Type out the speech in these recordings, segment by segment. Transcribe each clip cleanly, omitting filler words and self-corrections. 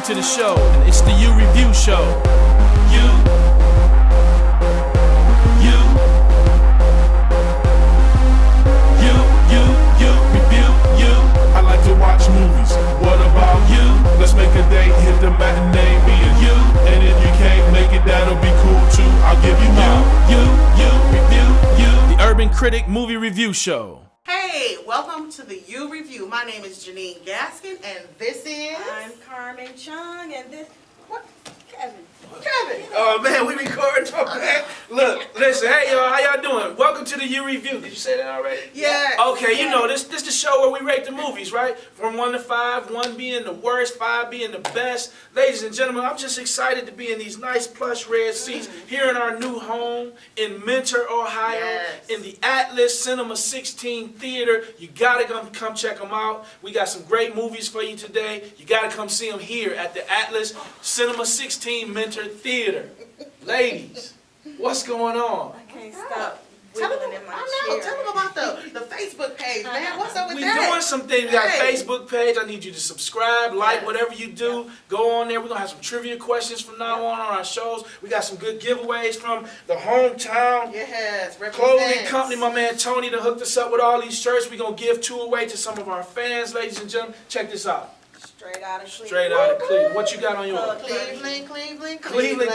to the show, and it's the You Review Show. You review, you. I like to watch movies. What about you? Let's make a date, hit the matinee, me and you. And if you can't make it, that'll be cool too. I'll give you you review, you. The Urban Critic Movie Review Show. Hey, welcome to the You Review. My name is Janine Gaskin, and this is... I'm Carmen Chung, and this... What? Kevin. Oh man, we recording. Okay. Look, listen, hey y'all, how y'all doing? Welcome to the You Review. Did you say that already? Yeah. Okay, you know, this the show where we rate the movies, right? From 1 to 5, 1 being the worst, 5 being the best. Ladies and gentlemen, I'm just excited to be in these nice plush red seats here in our new home in Mentor, Ohio, in the Atlas Cinema 16 Theater. You gotta come check them out. We got some great movies for you today. You gotta come see them here at the Atlas Cinema 16 Mentor Theater. Ladies, what's going on? I can't stop Tell them, wiggling in my chair. tell them about the Facebook page, man. What's up with We're that? doing some things. We got a Hey. Facebook page. I need you to subscribe, like, Yes. whatever you do. Go on there. We're going to have some trivia questions from now on our shows. We got some good giveaways from the hometown Yes, clothing represent. company. My man Tony that hooked us up with all these shirts. We're going to give 2 away to some of our fans, ladies and gentlemen. Check this out. Straight out of Cleveland. Straight out of Cleveland. What you got on yours? Cleveland.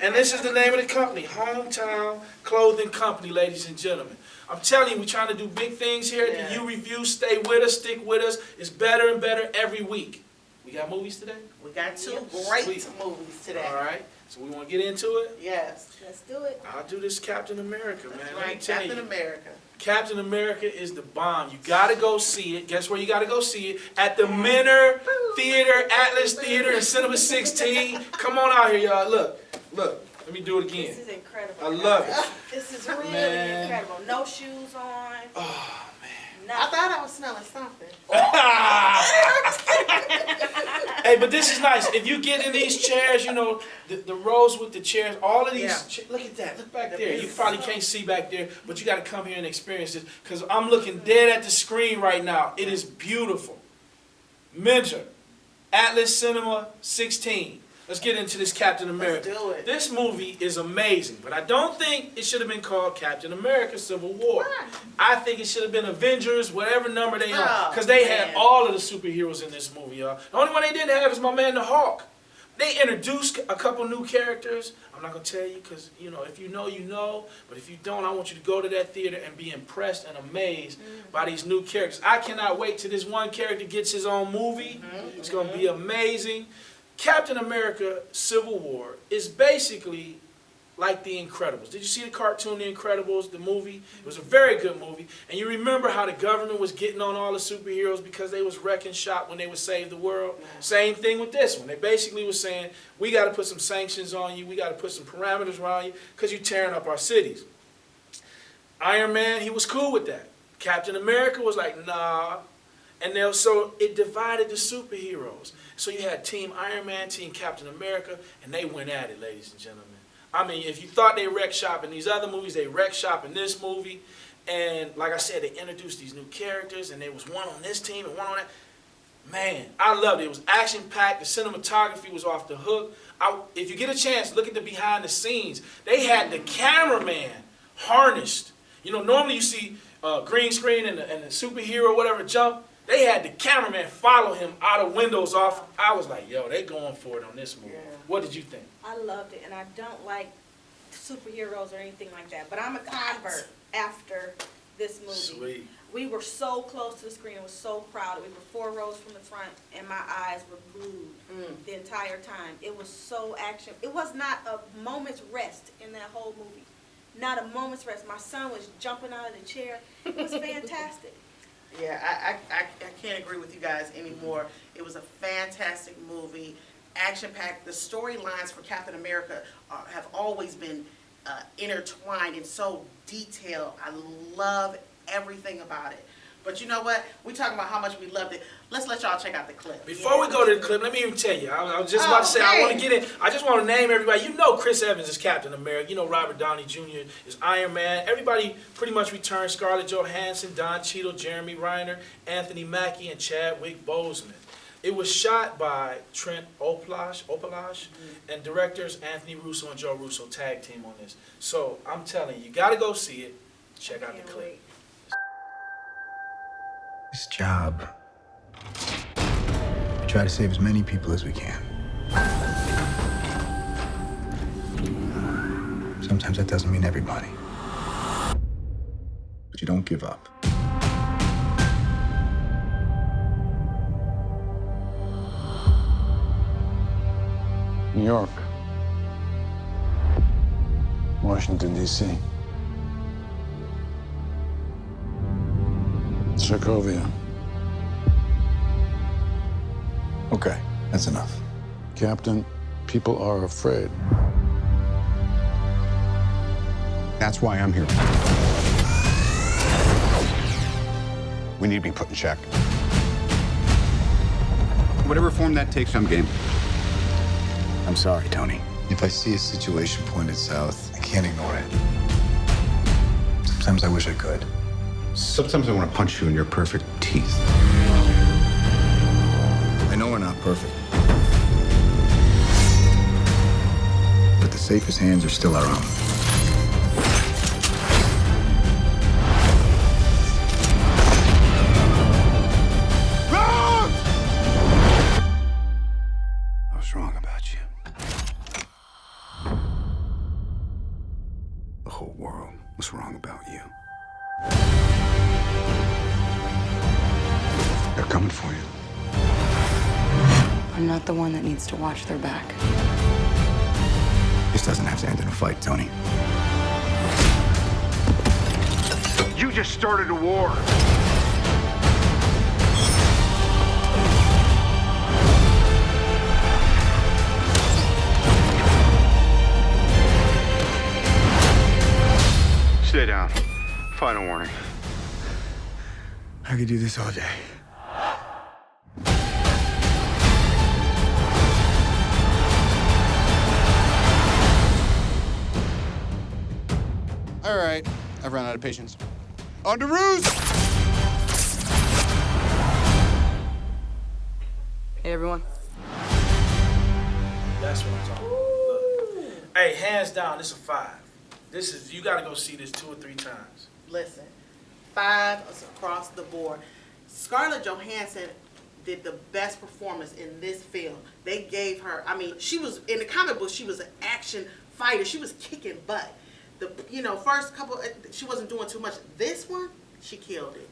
And this is the name of the company, Hometown Clothing Company, ladies and gentlemen. I'm telling you, we're trying to do big things here at the You Review. Stay with us, stick with us. It's better and better every week. We got movies today? We got 2 great Sweet. movies today. All right. So we want to get into it? Yes. Let's do it. I'll do this Captain America, man. Let me Right, tell Captain you. America. Captain America is the bomb. You gotta go see it. Guess where you gotta go see it? At the Mentor Theater, Atlas Theater in Cinema 16. Come on out here, y'all. Look. Let me do it again. This is incredible. I love it. This is really Man. incredible. No shoes on. Oh, man. I thought I was smelling something. Hey, but this is nice. If you get in these chairs, you know, the rows with the chairs, all of these, look at that, look back there. You probably can't see back there, but you got to come here and experience this, because I'm looking dead at the screen right now. It is beautiful. Mentor, Atlas Cinema 16. Let's get into this Captain America. Let's do it. This movie is amazing, but I don't think it should have been called Captain America Civil War. Why? I think it should have been Avengers, whatever number they are, Oh, because they man. had all of the superheroes in this movie, y'all. The only one they didn't have is my man the Hulk. They introduced a couple new characters. I'm not going to tell you because, you know, if you know, you know. But if you don't, I want you to go to that theater and be impressed and amazed by these new characters. I cannot wait till this one character gets his own movie. It's going to be amazing. Captain America Civil War is basically like The Incredibles. Did you see the cartoon The Incredibles, the movie? It was a very good movie. And you remember how the government was getting on all the superheroes because they was wrecking shop when they would save the world? Same thing with this one. They basically was saying, we got to put some sanctions on you. We got to put some parameters around you because you're tearing up our cities. Iron Man, he was cool with that. Captain America was like, nah. And so it divided the superheroes. So you had Team Iron Man, Team Captain America, and they went at it, ladies and gentlemen. I mean, if you thought they wrecked shop in these other movies, they wrecked shop in this movie. And like I said, they introduced these new characters, and there was one on this team and one on that. Man, I loved it. It was action-packed. The cinematography was off the hook. If you get a chance, look at the behind the scenes. They had the cameraman harnessed. You know, normally you see green screen and the superhero, whatever, jump. They had the cameraman follow him out of windows off. I was like, yo, they going for it on this movie. Yeah. What did you think? I loved it, and I don't like superheroes or anything like that. But I'm a convert after this movie. Sweet. We were so close to the screen. It was so crowded. We were 4 rows from the front, and my eyes were glued the entire time. It was so action. It was not a moment's rest in that whole movie. Not a moment's rest. My son was jumping out of the chair. It was fantastic. Yeah, I can't agree with you guys anymore. It was a fantastic movie, action-packed. The storylines for Captain America have always been intertwined and so detailed. I love everything about it. But you know what? We're talking about how much we loved it. Let's let y'all check out the clip. Before we go to the clip, let me even tell you. I was just about to say, I want to get in. I just want to name everybody. You know Chris Evans is Captain America. You know Robert Downey Jr. is Iron Man. Everybody pretty much returned. Scarlett Johansson, Don Cheadle, Jeremy Renner, Anthony Mackie, and Chadwick Boseman. It was shot by Trent Opalash, and directors Anthony Russo and Joe Russo tag team on this. So I'm telling you, you gotta go see it. Check out the clip. This job, we try to save as many people as we can. Sometimes that doesn't mean everybody. But you don't give up. New York, Washington, D.C., Sokovia. Okay, that's enough. Captain, people are afraid. That's why I'm here. We need to be put in check. Whatever form that takes, I'm game. I'm sorry, Tony. If I see a situation pointed south, I can't ignore it. Sometimes I wish I could. Sometimes I want to punch you in your perfect teeth. I know we're not perfect. But the safest hands are still our own. I was wrong about you. The whole world was wrong about you. They're coming for you. I'm not the one that needs to watch their back. This doesn't have to end in a fight, Tony. You just started a war. Stay down. Final warning. I could do this all day. All right, I've run out of patience. On to ruse! Hey, everyone. That's what I'm talking about. Look. Hey, hands down, this is a 5. This is, you gotta go see this 2 or 3 times. Listen, 5 is across the board. Scarlett Johansson did the best performance in this film. They gave her, I mean, she was, in the comic book, she was an action fighter. She was kicking butt. First couple, she wasn't doing too much. This one, she killed it.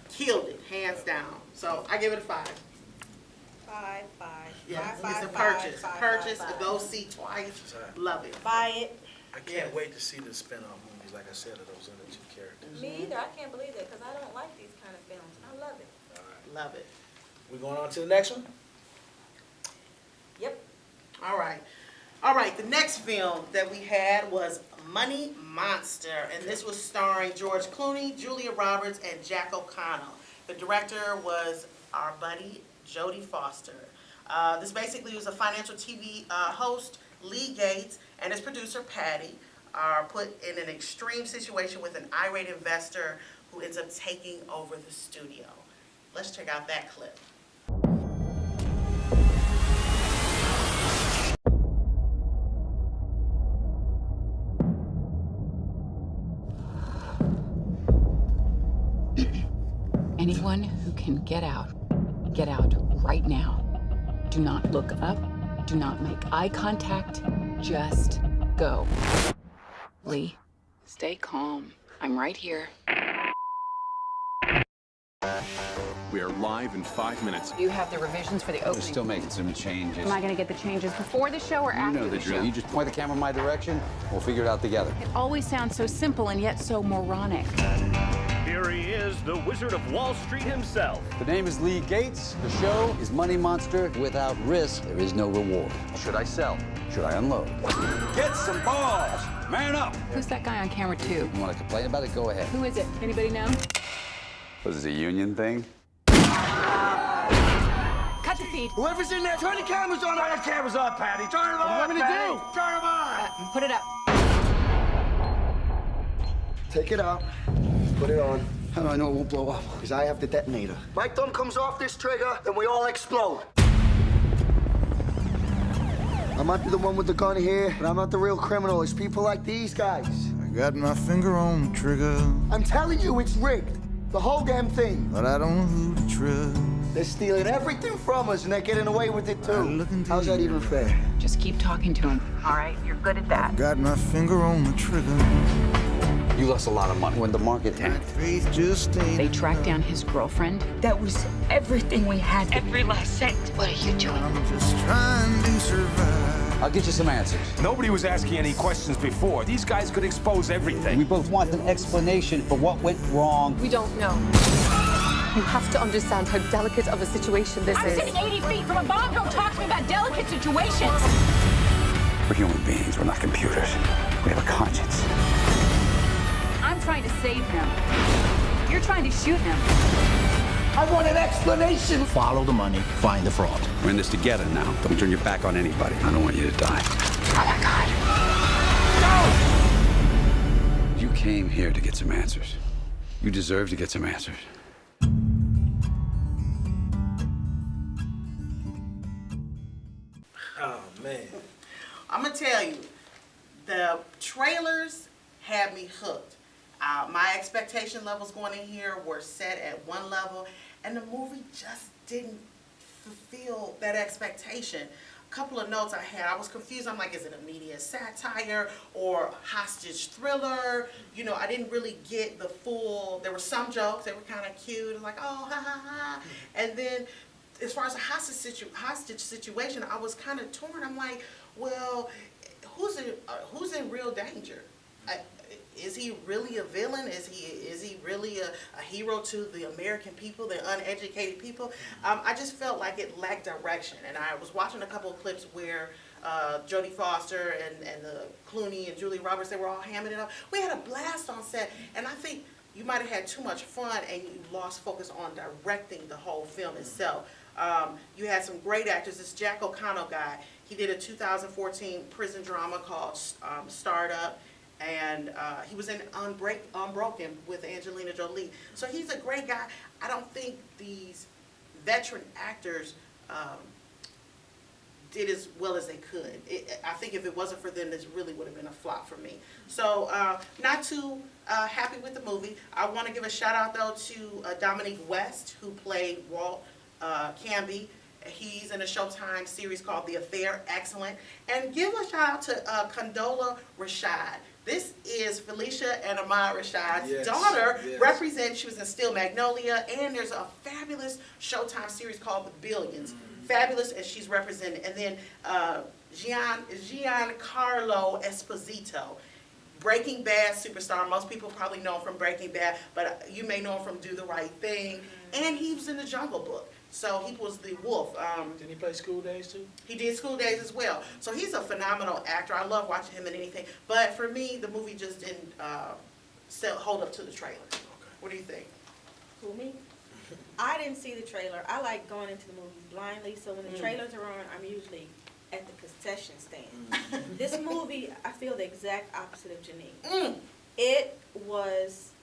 Killed it, hands down. So I give it a 5. 5. Yeah, Five, it's a five, purchase. five, Purchase, five, go see twice. Five. Love it. Buy it. I can't Yes. wait to see the spin-off movies, like I said, of those other 2 characters. Me either. I can't believe it because I don't like these kind of films. I love it. All right. Love it. We going on to the next one? Yep. All right. All right, the next film that we had was Money Monster, and this was starring George Clooney, Julia Roberts, and Jack O'Connell. The director was our buddy, Jodie Foster. This basically was a financial TV host, Lee Gates, and his producer, Patty, are put in an extreme situation with an irate investor who ends up taking over the studio. Let's check out that clip. Anyone who can get out right now. Do not look up. Do not make eye contact. Just go. Lee, stay calm. I'm right here. We are live in 5 minutes. You have the revisions for the opening. We're still making some changes. Am I going to get the changes before the show or You after know the the drill. show? You just point the camera my direction. We'll figure it out together. It always sounds so simple and yet so moronic. Here he is, the Wizard of Wall Street himself. The name is Lee Gates. The show is Money Monster. Without risk, there is no reward. Should I sell? Should I unload? Get some balls! Man up! Who's that guy on camera two? You want to complain about it? Go ahead. Who is it? Anybody know? Was this a union thing? Cut the feed. Whoever's in there, turn the cameras on. Turn the cameras on, Patty. Turn them on, What do you want me to Patty. do? Turn them on. Put it up. Take it out. Put it on. How do I know it won't blow up? Because I have the detonator. My thumb comes off this trigger, then we all explode. I might be the one with the gun here, but I'm not the real criminal. It's people like these guys. I got my finger on the trigger, I'm telling you, it's rigged. The whole damn thing. but I don't know who to trust. They're stealing everything from us, and they're getting away with it, too. How's that even fair? Just keep talking to him. All right, you're good at that. Got my finger on the trigger. You lost a lot of money when the market tanked. Faith just ain't. They tracked down his girlfriend. That was everything we had. Every last cent. What are you doing? I'm just trying to survive. I'll get you some answers. Nobody was asking any questions before. These guys could expose everything. We both want an explanation for what went wrong. We don't know. You have to understand how delicate of a situation this I'm is. sitting 80 feet from a bomb. Don't talk to me about delicate situations. We're human beings. We're not computers. We have a conscience. I'm trying to save him. You're trying to shoot him. I want an explanation. Follow the money, find the fraud. We're in this together now. Don't turn your back on anybody. I don't want you to die. Oh my God. No! You came here to get some answers. You deserve to get some answers. Oh, man. I'm gonna tell you, the trailers had me hooked. My expectation levels going in here were set at one level, and the movie just didn't fulfill that expectation. A couple of notes I had, I was confused. I'm like, is it a media satire or hostage thriller? You know, I didn't really get the full. There were some jokes that were kind of cute. It was like, oh, ha, ha, ha. And then as far as the hostage situation, I was kind of torn. I'm like, well, who's in real danger? Is he really a villain? Is he really a hero to the American people, the uneducated people? I just felt like it lacked direction. And I was watching a couple of clips where Jodie Foster and the Clooney and Julia Roberts, they were all hamming it up. We had a blast on set, and I think you might have had too much fun and you lost focus on directing the whole film itself. You had some great actors. This Jack O'Connell guy, he did a 2014 prison drama called Startup. And he was in Unbroken with Angelina Jolie. So he's a great guy. I don't think these veteran actors did as well as they could. I think if it wasn't for them, this really would have been a flop for me. So not too happy with the movie. I want to give a shout out though to Dominique West, who played Walt Canby. He's in a Showtime series called The Affair, excellent. And give a shout out to Condola Rashad. This is Felicia and Ahmad Rashad's daughter. Represent. She was in Steel Magnolia, and there's a fabulous Showtime series called The Billions. Fabulous, and she's represented. And then Giancarlo Esposito, Breaking Bad superstar. Most people probably know him from Breaking Bad, but you may know him from Do the Right Thing. And he was in The Jungle Book. So he was the wolf. Didn't he play School Days too? He did School Days as well. So he's a phenomenal actor. I love watching him in anything. But for me, the movie just didn't hold up to the trailer. Okay. What do you think? Who, me? I didn't see the trailer. I like going into the movies blindly, so when the trailers are on, I'm usually at the concession stand. This movie, I feel the exact opposite of Janine. It was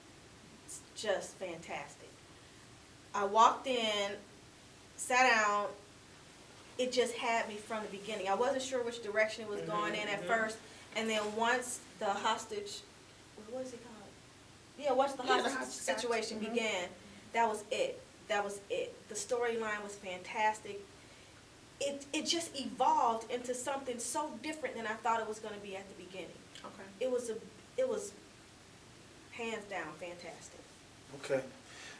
just fantastic. I walked in, sat down, it just had me from the beginning. I wasn't sure which direction it was going in at first, and then once the hostage, what is it called? Yeah, once the hostage situation began, that was it. That was it. The storyline was fantastic. It just evolved into something so different than I thought it was going to be at the beginning. Okay. It was hands down fantastic. Okay.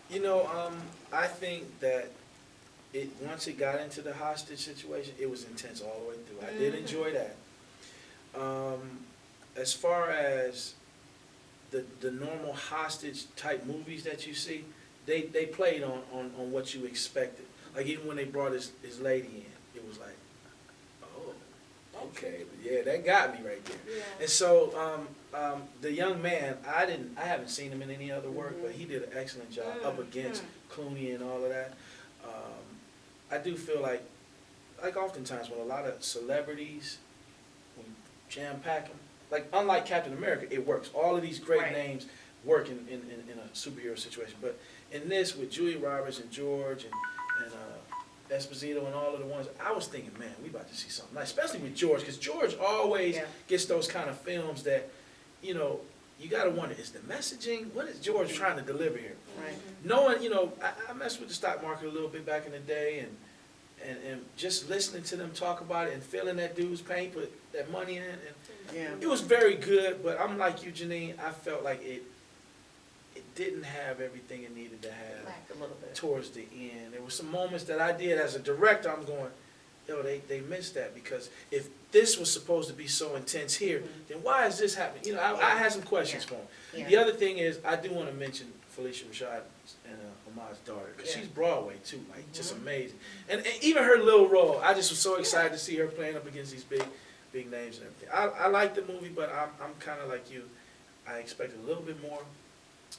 You know, I think that once it got into the hostage situation, it was intense all the way through. I did enjoy that. As far as the normal hostage type movies that you see, they played on what you expected. Like even when they brought his lady in, it was like, oh, okay, yeah, that got me right there. Yeah. And so the young man, I haven't seen him in any other work, but he did an excellent job up against Clooney and all of that. I do feel like oftentimes when a lot of celebrities, when you jam pack them, like unlike Captain America, it works. All of these great names work in a superhero situation. But in this, with Julia Roberts and George and Esposito and all of the ones, I was thinking, man, we about to see something nice, especially with George, because George always gets those kind of films that, you know, you got to wonder, is the messaging, what is George trying to deliver here? Right. Knowing, you know, I messed with the stock market a little bit back in the day, and just listening to them talk about it and feeling that dude's pain, put that money in, and it was very good, but I'm like you, Janine, I felt like it didn't have everything it needed to have. Lacked a little bit. Towards the end. There were some moments that I did as a director, I'm going, yo, they missed that, because if this was supposed to be so intense here, then why is this happening? You know, I had some questions for him. Yeah. The other thing is, I do want to mention Felicia Rashad and Ahmad's daughter, because she's Broadway too, like just amazing. And even her little role, I just was so excited to see her playing up against these big names and everything. I like the movie, but I'm kind of like you. I expected a little bit more.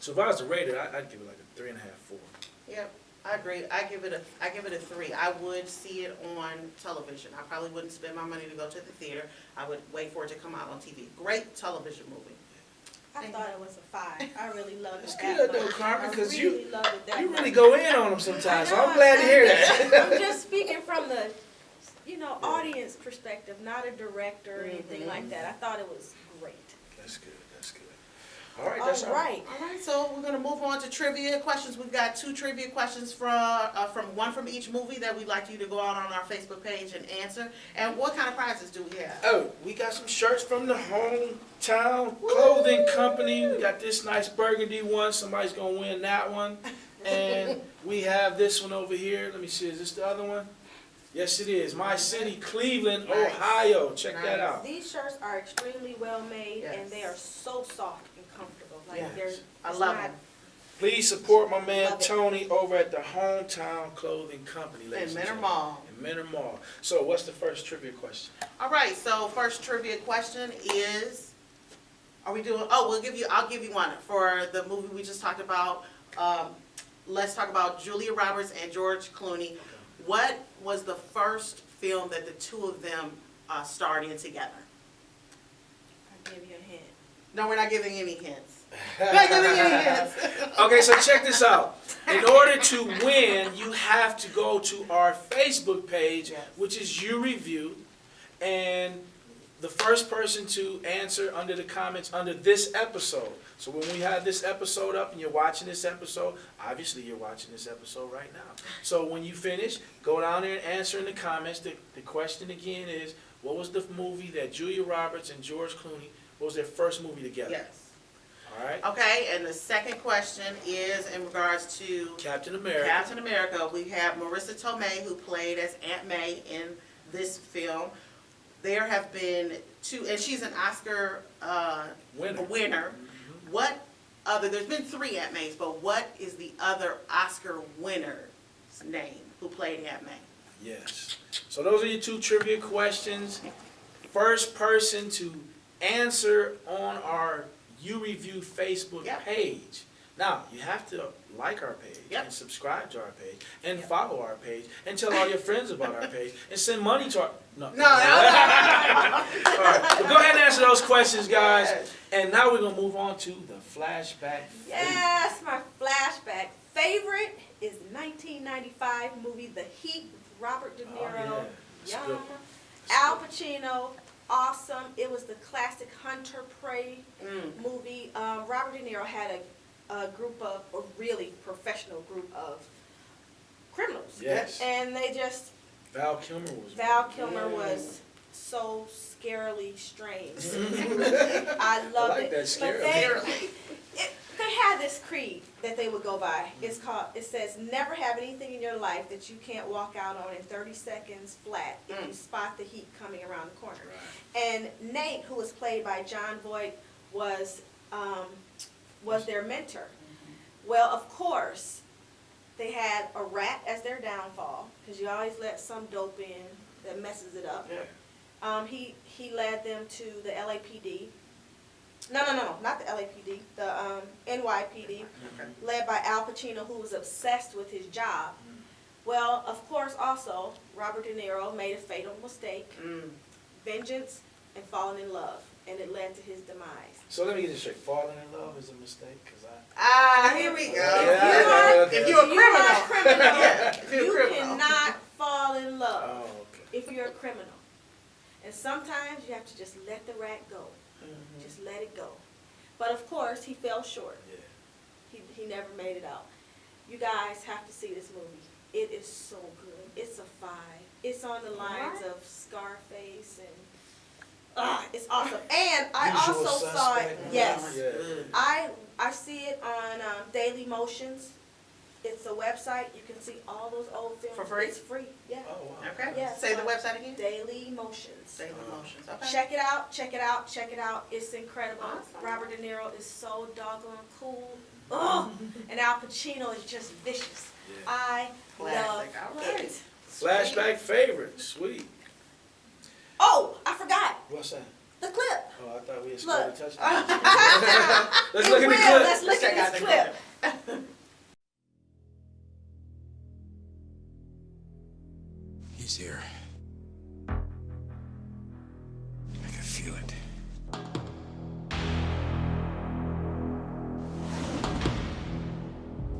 So if I was to rate it, I'd give it like a 3.5, 4. Yep, I agree. I give it a 3. I would see it on television. I probably wouldn't spend my money to go to the theater. I would wait for it to come out on TV. Great television movie. I thought it was a 5. I really loved it. It's that good though, much. Carmen, because you really really go in on them sometimes. So I'm glad to hear that. I'm just speaking from the, you know, audience perspective, not a director or anything like that. I thought it was great. That's good. That's good. All right. That's all right. All right, so we're going to move on to trivia questions. We've got 2 trivia questions from one from each movie that we'd like you to go out on our Facebook page and answer. And what kind of prizes do we have? Oh, we got some shirts from the Hometown Clothing Company. We got this nice burgundy one. Somebody's going to win that one. And we have this one over here. Let me see. Is this the other one? Yes, it is. My City, Cleveland, Ohio. Check that out. These shirts are extremely well made, and they are so soft and comfortable. Like I love them. Please support my man Tony over at the Hometown Clothing Company, ladies In and Menor gentlemen. Mall. In Menor Mall. So what's the first trivia question? All right, so first trivia question is, I'll give you one for the movie we just talked about. Let's talk about Julia Roberts and George Clooney. Okay. What was the first film that the two of them starred in together? I'll give you a hint. No, we're not giving any hints. We're not giving any hints. Okay, so check this out. In order to win, you have to go to our Facebook page, which is You Review, and the first person to answer under the comments under this episode. So when we have this episode up and you're watching this episode, obviously you're watching this episode right now. So when you finish, go down there and answer in the comments. The question again is, what was the movie that Julia Roberts and George Clooney, what was their first movie together? Yes. All right. Okay, and the second question is in regards to Captain America. Captain America. We have Marissa Tomei, who played as Aunt May in this film. There have been 2, and she's an Oscar winner. What other, there's been 3 Aunt Mays, but what is the other Oscar winner's name who played Aunt May? Yes. So those are your 2 trivia questions. First person to answer on our You Review Facebook page. Now, you have to like our page and subscribe to our page and follow our page and tell all your friends about our page and send money to our... No. All right. Well, go ahead and answer those questions, guys. And now we're going to move on to the flashback. Yes, my flashback favorite is the 1995 movie The Heat with Robert De Niro, Al Pacino. Awesome. It was the classic hunter-prey movie. Robert De Niro had a really professional group of criminals. Yes. And they just... Val Kilmer was so scarily strange. I loved it. That scary. They had this creed that they would go by. It says, never have anything in your life that you can't walk out on in 30 seconds flat if you spot the heat coming around the corner. Right. And Nate, who was played by John Voight, was their mentor. Well, of course, they had a rat as their downfall, because you always let some dope in that messes it up. Yeah. He led them to the LAPD. No, not the LAPD, the NYPD, led by Al Pacino, who was obsessed with his job. Well, of course, also, Robert De Niro made a fatal mistake, vengeance, and falling in love. and it led to his demise. So let me get this straight. Falling in love is a mistake? Here we go. If you're a criminal. Yeah, if you're a you criminal. cannot fall in love Oh, okay. if you're a criminal. And sometimes you have to just let the rat go. Just let it go. But of course, he fell short. Yeah. He never made it out. You guys have to see this movie. It is so good. It's a 5. It's on the lines of Scarface and it's awesome. And I Usual also saw it. Suspect. Yes. Yeah. I see it on Daily Motions. It's a website. You can see all those old films. For free? It's free. Yeah. Oh, wow. Okay. Yeah, Say the website again. Daily Motions. Daily Motions. Okay. Check it out. Check it out. Check it out. It's incredible. Awesome. Robert De Niro is so doggone cool. Oh, and Al Pacino is just vicious. Yeah. I love Classic. it. Flashback favorite. Sweet. Oh, I forgot What's that? the clip. Oh, I thought we had Look. scored a touchdown. Touchdown. Let's It look at the will. clip. Let's look check at out this the clip. He's here. I can feel it.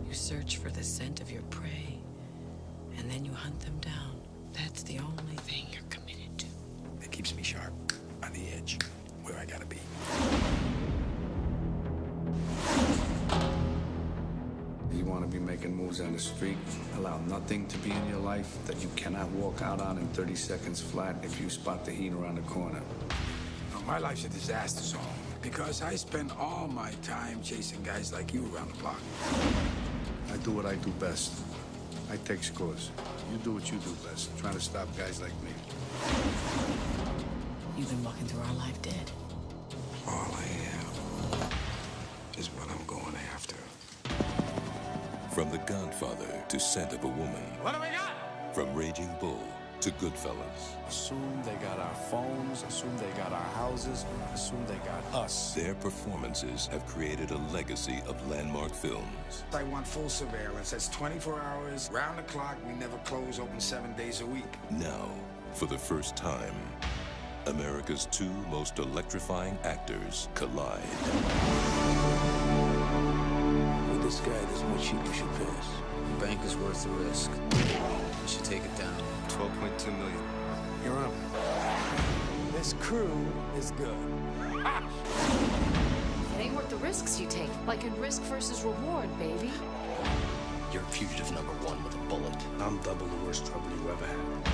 You search for the scent of your prey, and then you hunt them down. That's the only thing you're committed to. It keeps me sharp, on the edge, where I gotta be. You want to be making moves on the street? Allow nothing to be in your life that you cannot walk out on in 30 seconds flat if you spot the heat around the corner. My life's a disaster zone because I spend all my time chasing guys like you around the block. I do what I do best. I take scores. You do what you do best, trying to stop guys like me. You've been walking through our life dead. All I am is what I'm going after. From The Godfather to Scent of a Woman. What do we got? From Raging Bull to Goodfellas. Assume they got our phones, assume they got our houses, assume they got us. Their performances have created a legacy of landmark films. I want full surveillance. That's 24 hours, round the clock. We never close, open 7 days a week. Now, for the first time, America's 2 most electrifying actors collide. With this guy, there's more cheap you should pass. The bank is worth the risk. You should take it down. 12.2 million. You're up. This crew is good. It ain't worth the risks you take. Like in risk versus reward, baby. You're fugitive number 1 with a bullet. I'm double the worst trouble you ever had.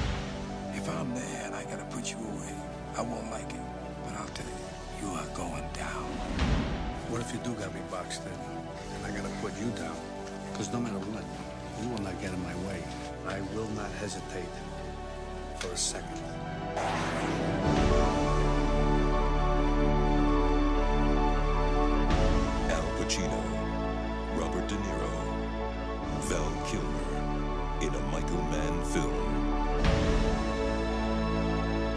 If I'm there and I gotta put you away, I won't like it. But I'll tell you, you are going down. What if you do got me boxed in, and I gotta put you down? Because no matter what, you will not get in my way. I will not hesitate for a second. Al Pacino, Robert De Niro, Val Kilmer in a Michael Mann film.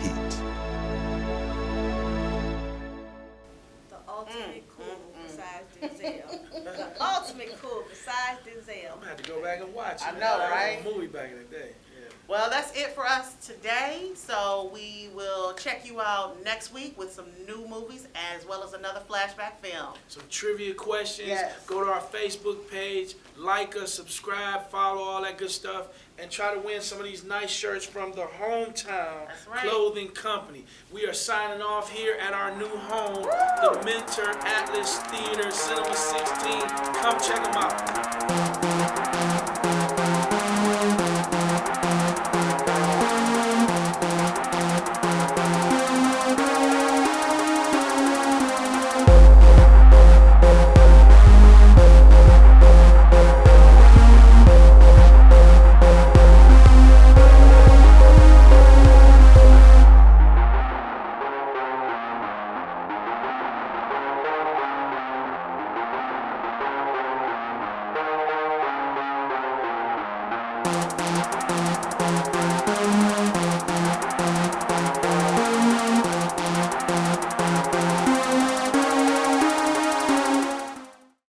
Heat. The ultimate cool besides Denzel. The ultimate cool besides Denzel. I'm gonna have to go back and watch it. I know, right? A movie back in the day. Yeah. Well, that's it for us today. So we will check you out next week with some new movies as well as another flashback film. Some trivia questions. Yes. Go to our Facebook page, like us, subscribe, follow, all that good stuff, and try to win some of these nice shirts from the Hometown That's right. Clothing Company. We are signing off here at our new home, the Mentor Atlas Theater, Cinema 16. Come check them out.